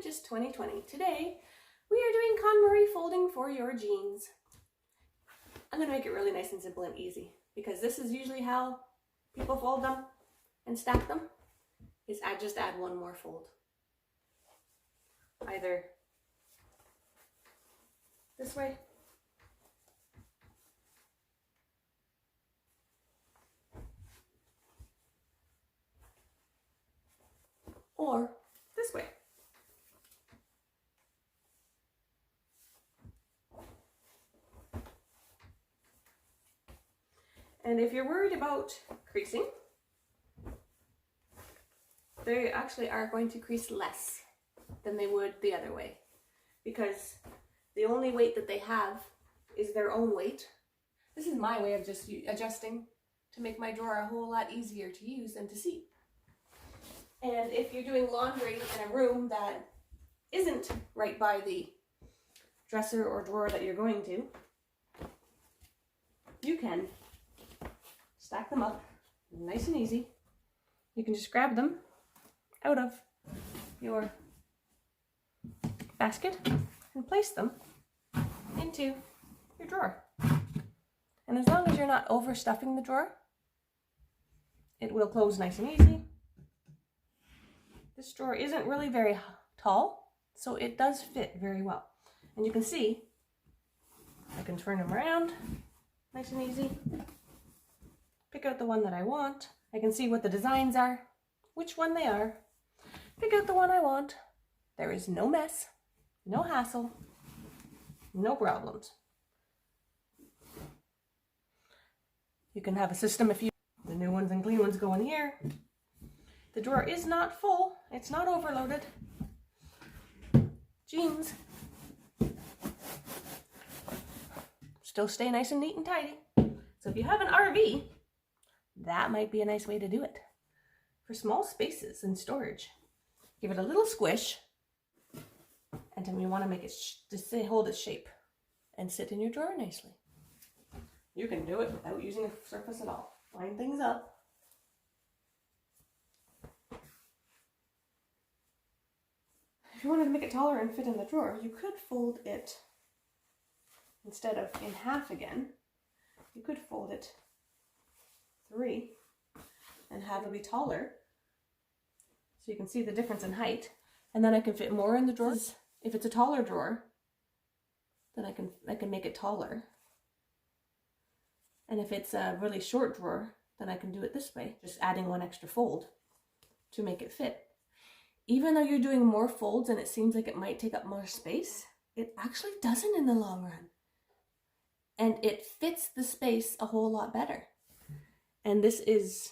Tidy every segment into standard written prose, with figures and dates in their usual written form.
Just 2020. Today, we are doing Konmari folding for your jeans. I'm going to make it really nice and simple and easy because this is usually how people fold them and stack them, is I just add one more fold. Either this way or this way. And if you're worried about creasing, they actually are going to crease less than they would the other way, because the only weight that they have is their own weight. This is my way of just adjusting to make my drawer a whole lot easier to use and to see. And if you're doing laundry in a room that isn't right by the dresser or drawer that you're going to, you can stack them up nice and easy. You can just grab them out of your basket and place them into your drawer. And as long as you're not overstuffing the drawer, it will close nice and easy. This drawer isn't really very tall, so it does fit very well. And you can see, I can turn them around nice and easy. Pick out the one that I want. I can see what the designs are, which one they are. Pick out the one I want. There is no mess, no hassle, no problems. You can have a system if you, the new ones and clean ones go in here. The drawer is not full, it's not overloaded. Jeans still stay nice and neat and tidy. So if you have an RV, that might be a nice way to do it. For small spaces and storage, give it a little squish, and then you want to make it hold its shape and sit in your drawer nicely. You can do it without using a surface at all. Line things up. If you wanted to make it taller and fit in the drawer, you could fold it, instead of in half again, you could fold it 3 and have it be taller, so you can see the difference in height, and then I can fit more in the drawers. If it's a taller drawer, then I can make it taller, and if it's a really short drawer, then I can do it this way, just adding one extra fold to make it fit. Even though you're doing more folds and it seems like it might take up more space, it actually doesn't in the long run, and it fits the space a whole lot better. And this is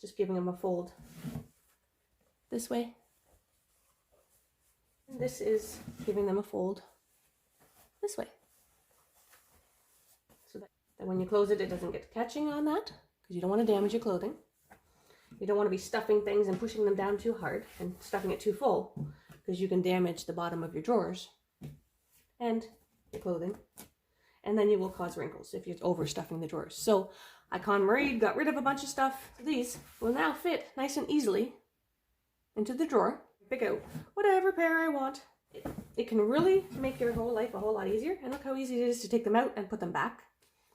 just giving them a fold this way. And this is giving them a fold this way. So that when you close it, it doesn't get catching on that, because you don't want to damage your clothing. You don't want to be stuffing things and pushing them down too hard and stuffing it too full, because you can damage the bottom of your drawers and your clothing. And then you will cause wrinkles if you're overstuffing the drawers. So I Konmari got rid of a bunch of stuff. These will now fit nice and easily into the drawer. Pick out whatever pair I want. It can really make your whole life a whole lot easier. And look how easy it is to take them out and put them back.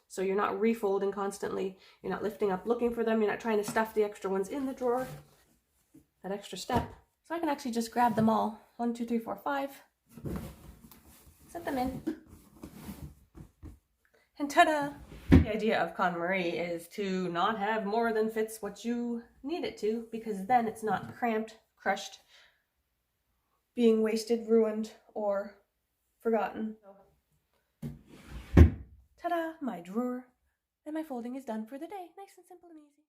So you're not refolding constantly. You're not lifting up looking for them. You're not trying to stuff the extra ones in the drawer. That extra step. So I can actually just grab them all. 1, 2, 3, 4, 5. Set them in. And ta-da! The idea of Konmari is to not have more than fits what you need it to, because then it's not cramped, crushed, being wasted, ruined, or forgotten. Ta-da! My drawer and my folding is done for the day. Nice and simple and easy.